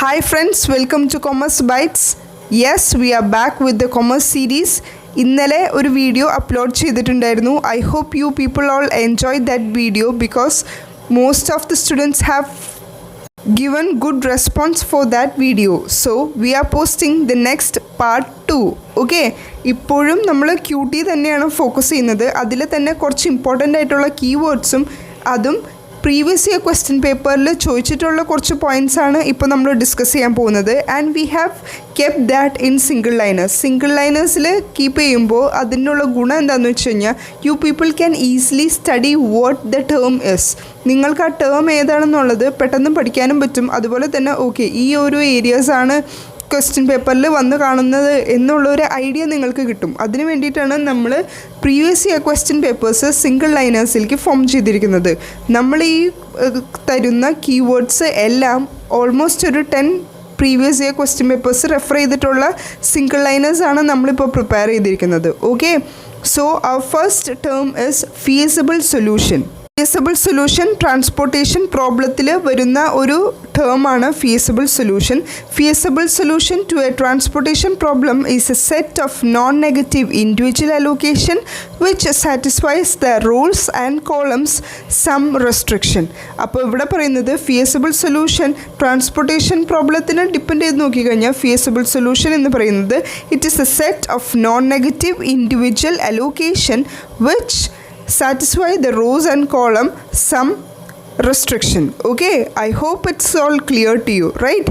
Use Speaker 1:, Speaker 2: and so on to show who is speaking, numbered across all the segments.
Speaker 1: Hi friends, welcome to Commerce Bytes. Yes, we are back with the Commerce series. ഇന്നലെ ഒരു video upload ചെയ്തിട്ടുണ്ടായിരുന്നു. I hope you people all enjoyed that video because most of the students have given good response for that video. So we are posting the next part 2. Okay, ഇപ്പോഴും നമ്മൾ QT തന്നെയാണ് focus ചെയ്യുന്നത്. അതിൽ തന്നെ കുറച്ച് important ആയിട്ടുള്ള കീവേഡ്സും അതും previous year question പേപ്പറിൽ ചോദിച്ചിട്ടുള്ള കുറച്ച് പോയിൻറ്റ്സ് ആണ് ഇപ്പോൾ നമ്മൾ ഡിസ്കസ് ചെയ്യാൻ പോകുന്നത്. And we have kept that in single liners. Single ലൈനേഴ്സിൽ കീപ്പ് ചെയ്യുമ്പോൾ അതിനുള്ള ഗുണം എന്താണെന്ന് വെച്ച് കഴിഞ്ഞാൽ you people can easily study what the term is. നിങ്ങൾക്ക് ആ ടേം ഏതാണെന്നുള്ളത് പെട്ടെന്ന് പഠിക്കാനും പറ്റും. അതുപോലെ തന്നെ ഓക്കെ ഈ ഒരു ഏരിയാസാണ് ക്വസ്റ്റ്യൻ പേപ്പറിൽ വന്ന് കാണുന്നത് എന്നുള്ളൊരു ഐഡിയ നിങ്ങൾക്ക് കിട്ടും. അതിന് വേണ്ടിയിട്ടാണ് നമ്മൾ previous year question papers single ലൈനേഴ്സിലേക്ക് ഫോം ചെയ്തിരിക്കുന്നത്. നമ്മൾ ഈ തരുന്ന കീവേഡ്സ് എല്ലാം ഓൾമോസ്റ്റ് ഒരു 10 previous year question papers refer ചെയ്തിട്ടുള്ള സിംഗിൾ ലൈനേഴ്സാണ് നമ്മളിപ്പോൾ പ്രിപ്പയർ ചെയ്തിരിക്കുന്നത്. Okay, so our first term is feasible solution. Feasible solution transportation പ്രോബ്ലത്തിൽ വരുന്ന ഒരു ടേമാണ് feasible solution. Feasible solution to a transportation problem is a set of non negative individual allocation which satisfies the rules and columns sum restriction. അപ്പോൾ ഇവിടെ പറയുന്നത് feasible solution transportation പ്രോബ്ലത്തിന് depend ചെയ്ത് നോക്കിക്കഴിഞ്ഞാൽ feasible solution എന്ന് പറയുന്നത് it is a set of non negative individual allocation which satisfy the rows and column some restriction. Okay, I hope it's all clear to you, right?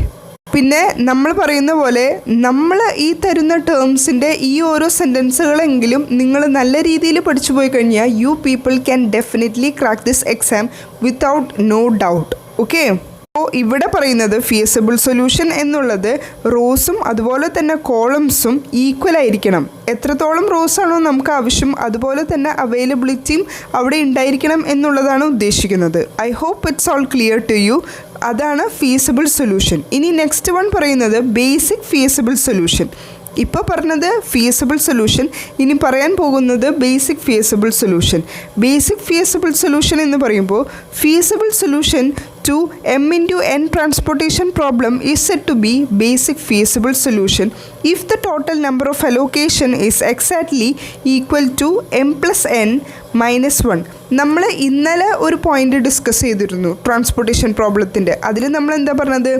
Speaker 1: പിന്നെ നമ്മൾ പറയുന്ന പോലെ നമ്മൾ ഈ തരുന്ന ടേംസിൻ്റെ ഈ ഓരോ സെൻറ്റൻസുകളെങ്കിലും നിങ്ങൾ നല്ല രീതിയിൽ പഠിച്ചു പോയി കഴിഞ്ഞാൽ you people can definitely crack this exam without no doubt. Okay, അപ്പോൾ ഇവിടെ പറയുന്നത് ഫീസിബിൾ സൊല്യൂഷൻ എന്നുള്ളത് റോസും അതുപോലെ തന്നെ കോളംസും ഈക്വൽ ആയിരിക്കണം. എത്രത്തോളം റോസാണോ നമുക്ക് ആവശ്യം അതുപോലെ തന്നെ അവൈലബിലിറ്റിയും അവിടെ ഉണ്ടായിരിക്കണം എന്നുള്ളതാണ് ഉദ്ദേശിക്കുന്നത്. I hope it's all clear to you. അതാണ് ഫീസിബിൾ സൊല്യൂഷൻ. ഇനി നെക്സ്റ്റ് വൺ പറയുന്നത് ബേസിക് ഫീസിബിൾ സൊല്യൂഷൻ. ഇപ്പോൾ പറഞ്ഞത് ഫീസിബിൾ സൊല്യൂഷൻ, ഇനി പറയാൻ പോകുന്നത് basic feasible solution. Basic feasible solution എന്ന് പറയുമ്പോൾ feasible solution to m into n transportation problem is said to be basic feasible solution if the total number of allocation is exactly equal to m plus n minus 1. നമ്മൾ ഇന്നലെ ഒരു point discuss ചെയ്തിരുന്നു transportation പ്രോബ്ലത്തിൻ്റെ. അതിൽ നമ്മൾ എന്താ പറഞ്ഞത്,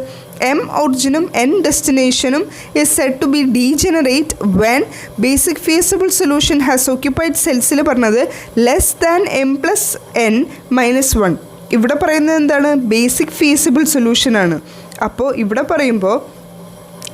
Speaker 1: M ഒറിജിനും എൻ ഡെസ്റ്റിനേഷനും is said to be degenerate when basic feasible solution has occupied സെൽസിൽ പറഞ്ഞത് less than m plus n minus 1. ഇവിടെ പറയുന്നത് എന്താണ്, ബേസിക് ഫീസിബിൾ സൊല്യൂഷനാണ്. അപ്പോൾ ഇവിടെ പറയുമ്പോൾ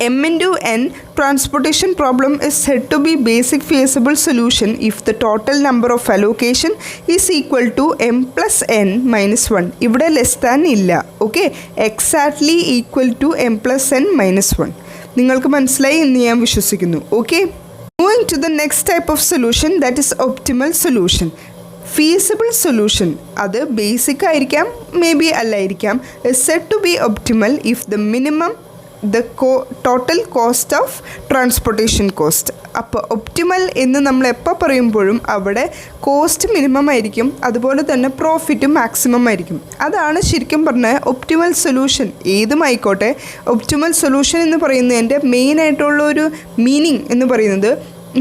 Speaker 1: M into N transportation problem is said to be basic feasible solution if the total number of allocation is equal to M plus N minus 1. ഇവിടെ less than ഇല്ല. Okay, exactly equal to M plus N minus 1. നിങ്ങൾക്ക് മനസ്സിലായി എന്ന് ഞാൻ വിശ്വസിക്കുന്നു. Okay, moving to the next type of solution that is optimal solution. Feasible solution അത് basic ആയിരിക്കാം, may be അല്ലായിരിക്കാം. Is said to be optimal if the minimum the total cost of transportation cost. അപ്പോൾ optimal എന്ന് നമ്മൾ എപ്പോൾ പറയുമ്പോഴും അവിടെ cost minimum ആയിരിക്കും, അതുപോലെ തന്നെ പ്രോഫിറ്റും മാക്സിമം ആയിരിക്കും. അതാണ് ശരിക്കും പറഞ്ഞാൽ ഒപ്റ്റിമൽ സൊല്യൂഷൻ. ഏതുമായിക്കോട്ടെ, ഒപ്റ്റിമൽ സൊല്യൂഷൻ എന്ന് പറയുന്നതിൻ്റെ മെയിനായിട്ടുള്ള ഒരു മീനിങ് എന്ന് പറയുന്നത്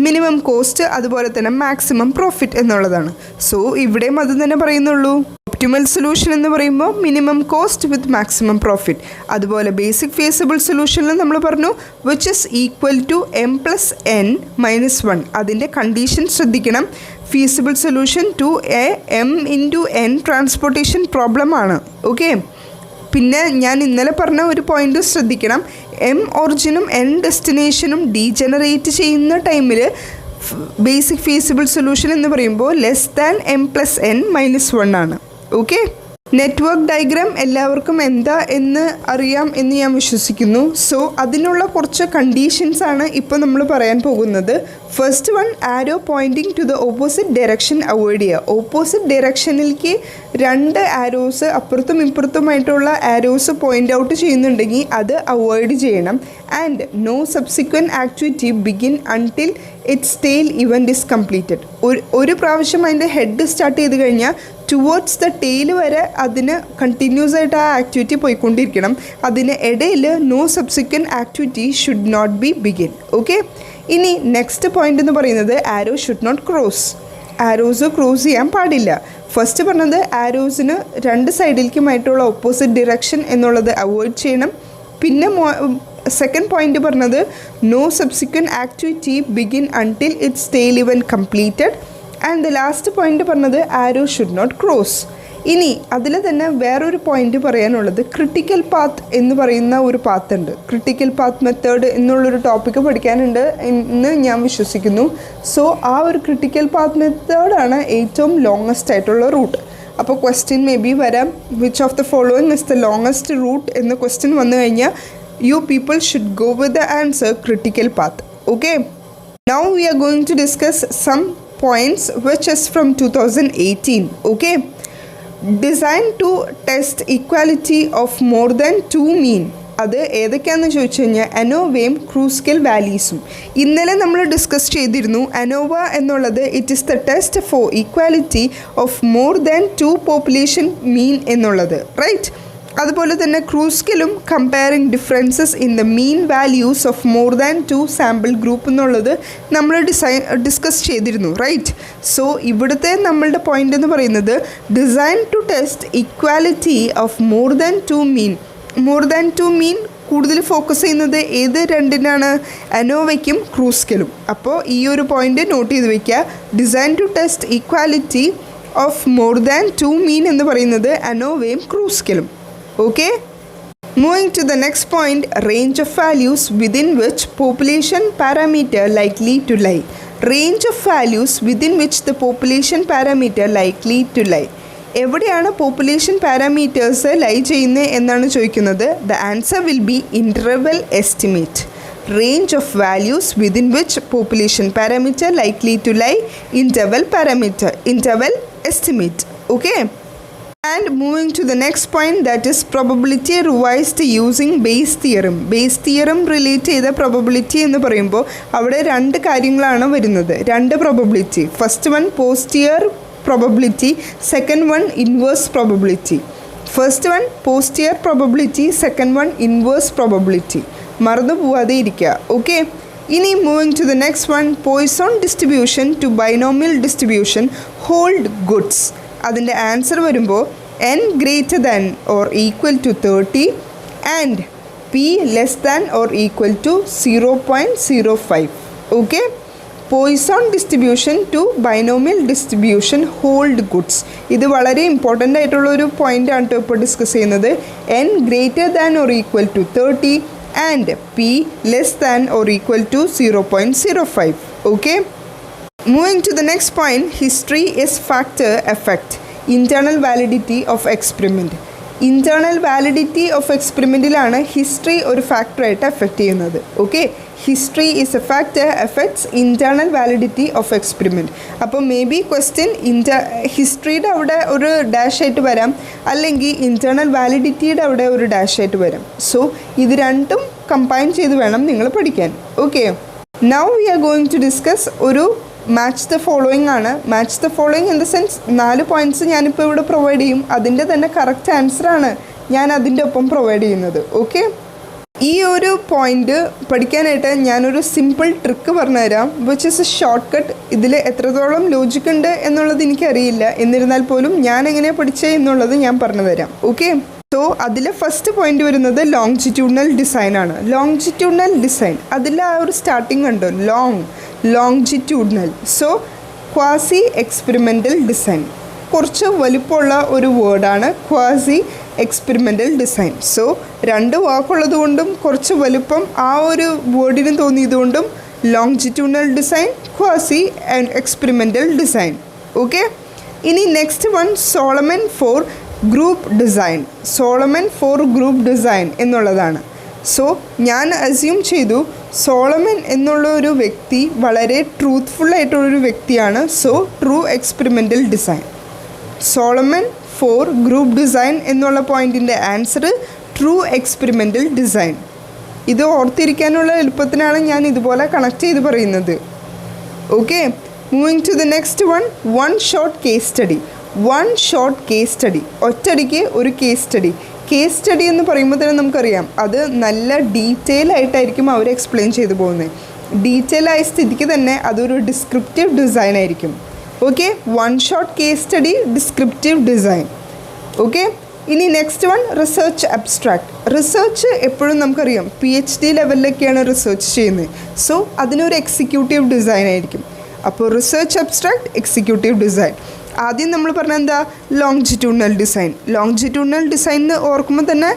Speaker 1: മിനിമം കോസ്റ്റ് അതുപോലെ തന്നെ മാക്സിമം പ്രോഫിറ്റ് എന്നുള്ളതാണ്. സോ ഇവിടെയും അത് തന്നെ പറയുന്നുള്ളൂ. ഒപ്റ്റിമൽ സൊല്യൂഷൻ എന്ന് പറയുമ്പോൾ minimum cost with maximum profit. അതുപോലെ ബേസിക് ഫീസിബിൾ സൊല്യൂഷനിൽ നമ്മൾ പറഞ്ഞു which is equal to M plus N minus 1. അതിൻ്റെ കണ്ടീഷൻ ശ്രദ്ധിക്കണം. Feasible solution to a m into N transportation problem ആണ്. ഓക്കെ, പിന്നെ ഞാൻ ഇന്നലെ പറഞ്ഞ ഒരു പോയിന്റ് ശ്രദ്ധിക്കണം. എം ഒറിജിനും എൻ ഡെസ്റ്റിനേഷനും ഡീജനറേറ്റ് ചെയ്യുന്ന ടൈമിൽ ബേസിക് ഫീസിബിൾ സൊല്യൂഷൻ എന്ന് പറയുമ്പോൾ less than m plus N minus 1 ആണ്. ഓക്കെ, നെറ്റ്വർക്ക് ഡയഗ്രാം എല്ലാവർക്കും എന്താ എന്ന് അറിയാം എന്ന് ഞാൻ വിശ്വസിക്കുന്നു. സോ അതിനുള്ള കുറച്ച് കണ്ടീഷൻസ് ആണ് ഇപ്പോൾ നമ്മൾ പറയാൻ പോകുന്നത്. First one, arrow pointing to the opposite direction avoid ചെയ്യുക. ഓപ്പോസിറ്റ് ഡയറക്ഷനിലേക്ക് 2 ആരോസ് അപ്പുറത്തും ഇപ്പുറത്തുമായിട്ടുള്ള ആരോസ് പോയിൻ്റ് ഔട്ട് ചെയ്യുന്നുണ്ടെങ്കിൽ അത് അവോയ്ഡ് ചെയ്യണം. And no subsequent activity begin until its tail event is completed. ഒരു പ്രാവശ്യം അതിൻ്റെ ഹെഡ് സ്റ്റാർട്ട് ചെയ്ത് കഴിഞ്ഞാൽ ടുവേർഡ്സ് ദ ടെയിൽ വരെ അതിന് കണ്ടിന്യൂസ് ആയിട്ട് ആ ആക്ടിവിറ്റി പോയിക്കൊണ്ടിരിക്കണം. അതിന് ഇടയിൽ no subsequent activity should not be begin. Okay, ഇനി നെക്സ്റ്റ് പോയിന്റ് എന്ന് പറയുന്നത് arrow should not cross. Arrows cross ചെയ്യാൻ പാടില്ല. ഫസ്റ്റ് പറഞ്ഞത് ആരോസിന് രണ്ട് സൈഡിലേക്കുമായിട്ടുള്ള ഓപ്പോസിറ്റ് ഡിറക്ഷൻ എന്നുള്ളത് അവോയ്ഡ് ചെയ്യണം. പിന്നെ സെക്കൻഡ് പോയിന്റ് പറഞ്ഞത് no subsequent activity begin until its tail even completed. And the last point പറഞ്ഞത് ആരോ ഷുഡ് നോട്ട് ക്രോസ്. ഇനി അതിൽ തന്നെ വേറൊരു പോയിന്റ് പറയാനുള്ളത് ക്രിട്ടിക്കൽ പാത്ത് എന്ന് പറയുന്ന ഒരു പാത്ത് ഉണ്ട്. ക്രിട്ടിക്കൽ പാത്ത് മെത്തേഡ് എന്നുള്ളൊരു ടോപ്പിക്ക് പഠിക്കാനുണ്ട് എന്ന് ഞാൻ വിശ്വസിക്കുന്നു. സോ ആ ഒരു ക്രിട്ടിക്കൽ പാത്ത് മെത്തേഡാണ് ഏറ്റവും ലോങ്ങസ്റ്റ് ആയിട്ടുള്ള റൂട്ട്. അപ്പോൾ ക്വസ്റ്റ്യൻ മേ ബി വരാം, which of the following is the longest route എന്ന് ക്വസ്റ്റ്യൻ വന്നു കഴിഞ്ഞാൽ you people should go with the answer critical path. Okay, now we are going to discuss some points which is from 2018. okay, designed to test equality of more than two mean. അത് ഏതൊക്കെയാണെന്ന് ചോദിച്ചു കഴിഞ്ഞാൽ അനോവയും Kruskal വാലീസും. ഇന്നലെ നമ്മൾ discuss ചെയ്തിരുന്നു. ANOVA എന്നുള്ളത് it is the test for equality of more than two population mean എന്നുള്ളത്, right. അതുപോലെ തന്നെ ക്രൂസ്കലും comparing differences in the mean values of more than two sample group എന്നുള്ളത് നമ്മൾ ഡിസ്കസ് ചെയ്തിരുന്നു, റൈറ്റ്. സോ ഇവിടുത്തെ നമ്മളുടെ പോയിന്റ് എന്ന് പറയുന്നത് design to test equality of more than two mean. More than two mean കൂടുതൽ ഫോക്കസ് ചെയ്യുന്നത് ഏത് രണ്ടിനാണ്? അനോവയ്ക്കും ക്രൂസ്കലും. അപ്പോൾ ഈ ഒരു പോയിന്റ് നോട്ട് ചെയ്ത് വയ്ക്കുക. Design to test equality of more than two mean എന്ന് പറയുന്നത് അനോവയും ക്രൂസ്കലും. Okay, moving to the next point, range of values within which population parameter likely to lie. Range of values within which the population parameter likely to lie. എവിടെയാണ് population parameters ലൈ ചെയ്യുന്നത് എന്നാണ് ചോദിക്കുന്നത്. The answer will B interval estimate. range of values within which population parameter likely to lie, interval parameter, interval estimate. Okay. And moving to the next point, that is probability revised using Bayes theorem. Bayes theorem relate ചെയ്ത probability എന്ന് പറയുമ്പോൾ അവിടെ രണ്ട് കാര്യങ്ങളാണ് വരുന്നത്, രണ്ട് probability. First one posterior probability, second one inverse probability. First one posterior probability, second one inverse probability. മറന്നു പോവാതെ ഇരിക്കുക. ഓക്കെ, ഇനി moving to the next one, Poisson distribution to binomial distribution hold goods. അതിൻ്റെ ആൻസർ വരുമ്പോൾ n greater than or equal to 30 and p less than or equal to 0.05. Okay, Poisson distribution to binomial distribution hold goods. ഇത് വളരെ important ആയിട്ടുള്ളൊരു point ആണ് ഇപ്പോൾ discuss ചെയ്യുന്നത്. n greater than or equal to 30 and p less than or equal to 0.05. Okay, moving to the next point, history is factor affect internal validity of experiment. internal validity of experimentലാണ് history ഒരു ഫാക്ടറായിട്ട് effect ചെയ്യുന്നത്. Okay, history is a factor effects internal validity of experiment. അപ്പോൾ may be question ഹിസ്റ്ററിയുടെ അവിടെ ഒരു dash ആയിട്ട് വരാം, അല്ലെങ്കിൽ ഇൻറ്റേർണൽ വാലിഡിറ്റിയുടെ അവിടെ ഒരു ഡാഷ് ആയിട്ട് വരാം. സോ ഇത് രണ്ടും കമ്പൈൻ ചെയ്ത് വേണം നിങ്ങൾ പഠിക്കാൻ. Okay, now we are going to discuss ഒരു മാച്ച് ദ ഫോളോയിങ് ആണ്. Match the following in the sense 4 points ഞാനിപ്പോൾ ഇവിടെ പ്രൊവൈഡ് ചെയ്യും. അതിൻ്റെ തന്നെ കറക്റ്റ് ആൻസറാണ് ഞാൻ അതിൻ്റെ ഒപ്പം പ്രൊവൈഡ് ചെയ്യുന്നത്. ഓക്കെ, ഈ ഒരു പോയിൻ്റ് പഠിക്കാനായിട്ട് ഞാനൊരു സിമ്പിൾ ട്രിക്ക് പറഞ്ഞുതരാം, which is A short cut. ഇതിൽ എത്രത്തോളം ലോജിക് ഉണ്ട് എന്നുള്ളത് എനിക്കറിയില്ല, എന്നിരുന്നാൽ പോലും ഞാൻ എങ്ങനെയാണ് പഠിച്ചത് എന്നുള്ളത് ഞാൻ പറഞ്ഞു തരാം. ഓക്കെ, സോ അതിൽ ഫസ്റ്റ് പോയിന്റ് വരുന്നത് ലോങ്ജിറ്റ്യൂഡിനൽ ഡിസൈൻ ആണ്. ലോങ്ജിറ്റ്യൂഡിനൽ ഡിസൈൻ അതിൽ ആ ഒരു സ്റ്റാർട്ടിങ് ഉണ്ട്, longitudinal. So quasi experimental design കുറച്ച് വലുപ്പമുള്ള ഒരു വേർഡാണ് ക്വാസി എക്സ്പെരിമെൻ്റൽ ഡിസൈൻ. സോ രണ്ട് വാക്കുള്ളത് കൊണ്ടും കുറച്ച് വലുപ്പം ആ ഒരു വേർഡിന് തോന്നിയതുകൊണ്ടും longitudinal design, quasi and experimental design. Okay, ഇനി next one Solomon four group design. Solomon four group design എന്നുള്ളതാണ്. സോ ഞാൻ അസ്യൂം ചെയ്തു സോളമൻ എന്നുള്ള ഒരു വ്യക്തി വളരെ ട്രൂത്ത്ഫുൾ ആയിട്ടുള്ളൊരു വ്യക്തിയാണ്. So true experimental design. Solomon four group design എന്നുള്ള പോയിൻറ്റിൻ്റെ ആൻസർ ട്രൂ എക്സ്പെരിമെൻ്റൽ ഡിസൈൻ. ഇത് ഓർത്തിരിക്കാനുള്ള എളുപ്പത്തിനാണ് ഞാൻ ഇതുപോലെ കണക്ട് ചെയ്ത് പറയുന്നത്. Okay, moving to the next one, one short case study. One short case study, ഒറ്റയടിക്ക് ഒരു കേസ് സ്റ്റഡി. കേസ് സ്റ്റഡി എന്ന് പറയുമ്പോൾ തന്നെ നമുക്കറിയാം അത് നല്ല ഡീറ്റെയിൽ ആയിട്ടായിരിക്കും അവർ എക്സ്പ്ലെയിൻ ചെയ്തു പോകുന്നത്. ഡീറ്റെയിൽ ആയ സ്ഥിതിക്ക് തന്നെ അതൊരു ഡിസ്ക്രിപ്റ്റീവ് ഡിസൈൻ ആയിരിക്കും. Okay, one short case study, descriptive design. Okay, ഇനി next one research abstract. Research എപ്പോഴും നമുക്കറിയാം PhD ലെവലിലൊക്കെയാണ് റിസർച്ച് ചെയ്യുന്നത്. സോ അതിനൊരു എക്സിക്യൂട്ടീവ് ഡിസൈൻ ആയിരിക്കും. അപ്പോൾ റിസർച്ച് അബ്സ്ട്രാക്ട്, എക്സിക്യൂട്ടീവ് ഡിസൈൻ. ആദ്യം നമ്മൾ പറഞ്ഞ എന്താ, ലോങ്ജിറ്റ്യൂഡിനൽ ഡിസൈൻ. ലോങ്ജിറ്റ്യൂഡിനൽ ഡിസൈൻ എന്ന് ഓർക്കുമ്പോൾ തന്നെ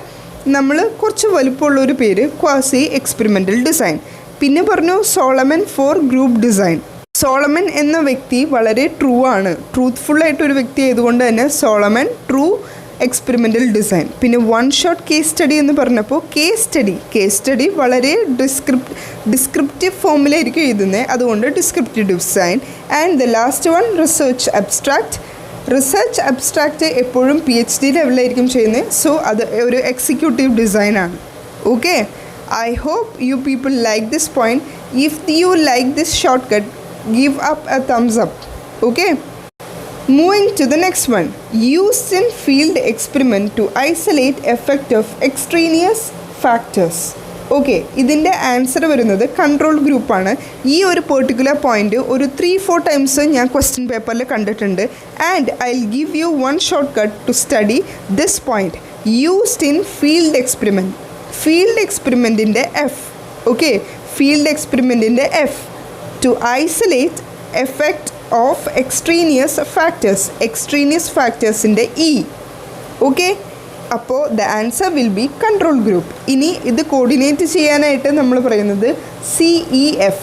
Speaker 1: നമ്മൾ കുറച്ച് വലുപ്പമുള്ളൊരു പേര് ക്വാസി എക്സ്പെരിമെൻ്റൽ ഡിസൈൻ. പിന്നെ പറഞ്ഞു Solomon four group design. Solomon എന്ന വ്യക്തി വളരെ ട്രൂ ആണ്, ട്രൂത്ത്ഫുള്ളായിട്ടൊരു വ്യക്തി ആയതുകൊണ്ട് തന്നെ സോളമൻ ട്രൂ എക്സ്പെരിമെൻ്റൽ ഡിസൈൻ. പിന്നെ വൺ ഷോട്ട് കേസ് സ്റ്റഡി എന്ന് പറഞ്ഞപ്പോൾ കേസ് സ്റ്റഡി വളരെ ഡിസ്ക്രിപ്റ്റീവ് ഫോമിലായിരിക്കും എഴുതുന്നത്, അതുകൊണ്ട് descriptive design. And the last one research abstract. Research abstract എപ്പോഴും PhD ലെവലിലായിരിക്കും ചെയ്യുന്നത്. സോ അത് ഒരു എക്സിക്യൂട്ടീവ് ഡിസൈനാണ്. Okay, I hope you people like this point. If you like this shortcut, give up a thumbs up. Okay, moving to the next one. Used in field experiment to isolate effect of extraneous factors. Okay, ഇതിൻ്റെ answer വരുന്നത് control ഗ്രൂപ്പാണ്. ഈ ഒരു particular point ഒരു 3-4 times ഞാൻ question പേപ്പറിൽ കണ്ടിട്ടുണ്ട്. And I will give you one shortcut to study this point. Used in field experiment. Field എക്സ്പെരിമെൻറ്റിൻ്റെ F. ഓക്കെ, ഫീൽഡ് എക്സ്പെരിമെൻറ്റിൻ്റെ F. To isolate effect of extraneous factors. Extraneous ഫാക്ടേഴ്സിൻ്റെ E. Okay, അപ്പോൾ the answer will be control group. ഇനി ഇത് coordinate ചെയ്യാനായിട്ട് നമ്മൾ പറയുന്നത് CEF.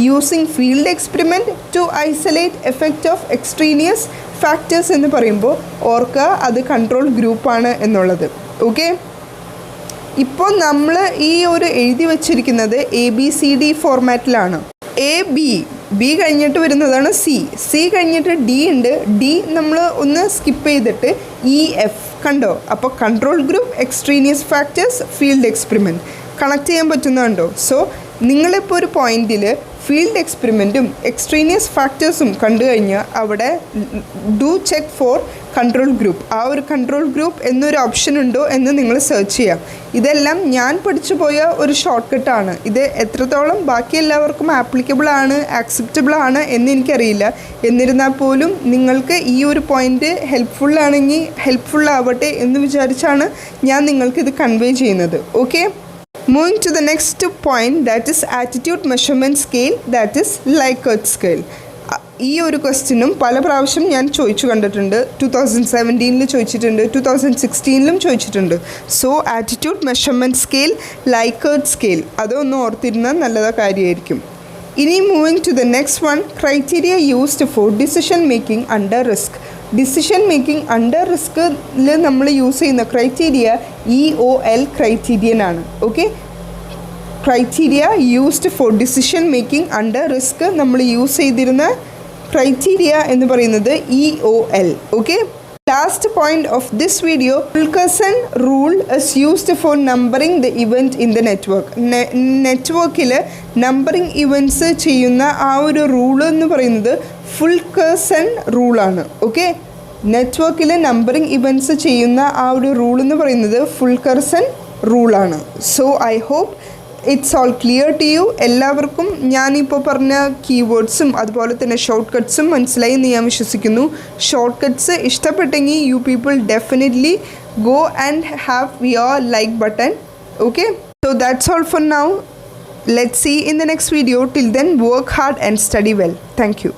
Speaker 1: Using field experiment to isolate effect of extraneous factors എന്ന് പറയുമ്പോൾ ഓർക്കുക അത് കൺട്രോൾ ഗ്രൂപ്പാണ് എന്നുള്ളത്. ഓക്കെ, ഇപ്പോൾ നമ്മൾ ഈ ഒരു എഴുതി വച്ചിരിക്കുന്നത് ABCD ഫോർമാറ്റിലാണ്. ബി കഴിഞ്ഞിട്ട് വരുന്നതാണ് സി കഴിഞ്ഞിട്ട് D ഉണ്ട്. D നമ്മൾ ഒന്ന് സ്കിപ്പ് ചെയ്തിട്ട് EF കണ്ടോ. അപ്പോൾ control group, extraneous factors, field experiment connect ചെയ്യാൻ പറ്റുന്നുണ്ടോ. സോ നിങ്ങളിപ്പോൾ ഒരു പോയിന്റിൽ ഫീൽഡ് എക്സ്പെരിമെൻറ്റും എക്സ്ട്രീനിയസ് ഫാക്ടേഴ്സും കണ്ടു കഴിഞ്ഞാൽ അവിടെ do check for control group. ആ ഒരു കൺട്രോൾ ഗ്രൂപ്പ് എന്നൊരു ഓപ്ഷൻ ഉണ്ടോ എന്ന് നിങ്ങൾ സെർച്ച് ചെയ്യാം. ഇതെല്ലാം ഞാൻ പഠിച്ചു പോയ ഒരു ഷോർട്ട് കട്ടാണ്. ഇത് എത്രത്തോളം ബാക്കി എല്ലാവർക്കും ആപ്ലിക്കബിൾ ആണ്, ആക്സെപ്റ്റബിൾ ആണ് എന്ന് എനിക്കറിയില്ല. എന്നിരുന്നാൽ പോലും നിങ്ങൾക്ക് ഈ ഒരു പോയിൻ്റ് ഹെൽപ്ഫുള്ളാണെങ്കിൽ ഹെൽപ്ഫുള്ളാവട്ടെ എന്ന് വിചാരിച്ചാണ് ഞാൻ നിങ്ങൾക്കിത് കൺവേ ചെയ്യുന്നത്. Okay, moving to the next point, that is attitude measurement scale, that is Likert scale. ഈ ഒരു ക്വസ്റ്റ്യനും പല പ്രാവശ്യം ഞാൻ ചോദിച്ചു കണ്ടിട്ടുണ്ട്. 2017 ചോദിച്ചിട്ടുണ്ട്, 2016 ചോദിച്ചിട്ടുണ്ട്. So attitude measurement scale, Likert scale, അതൊന്ന് ഓർത്തിരുന്നാൽ നല്ല കാര്യമായിരിക്കും. ഇനി moving to the next one, criteria used for decision making under risk. Decision making under റിസ്കിൽ നമ്മൾ യൂസ് ചെയ്യുന്ന ക്രൈറ്റീരിയ EOL ക്രൈറ്റീരിയൻ ആണ്. Okay, criteria used for decision making under risk നമ്മൾ യൂസ് ചെയ്തിരുന്ന ക്രൈറ്റീരിയ എന്ന് പറയുന്നത് EOL. Okay, last point of this video, Fulkerson rule is used for numbering the event in the network. നെറ്റ്വർക്കിൽ numbering events ചെയ്യുന്ന ആ ഒരു rule എന്ന് പറയുന്നത് ഫുൾക്കർസൺ റൂളാണ്. ഓക്കെ, നെറ്റ്വർക്കിൽ നമ്പറിംഗ് ഇവൻറ്റ്സ് ചെയ്യുന്ന ആ ഒരു റൂൾ എന്ന് പറയുന്നത് ഫുൾക്കർസൺ റൂളാണ്. So I hope it's all clear to you. എല്ലാവർക്കും ഞാനിപ്പോൾ പറഞ്ഞ കീവേഡ്സും അതുപോലെ തന്നെ ഷോർട്ട് കട്ട്സും മനസ്സിലായി എന്ന് ഞാൻ വിശ്വസിക്കുന്നു. ഷോർട്ട് കട്ട്സ് ഇഷ്ടപ്പെട്ടെങ്കിൽ you people definitely go and have your like button. Okay, so that's all for now. Let's see in the next video. Till then, work hard and study well. Thank you.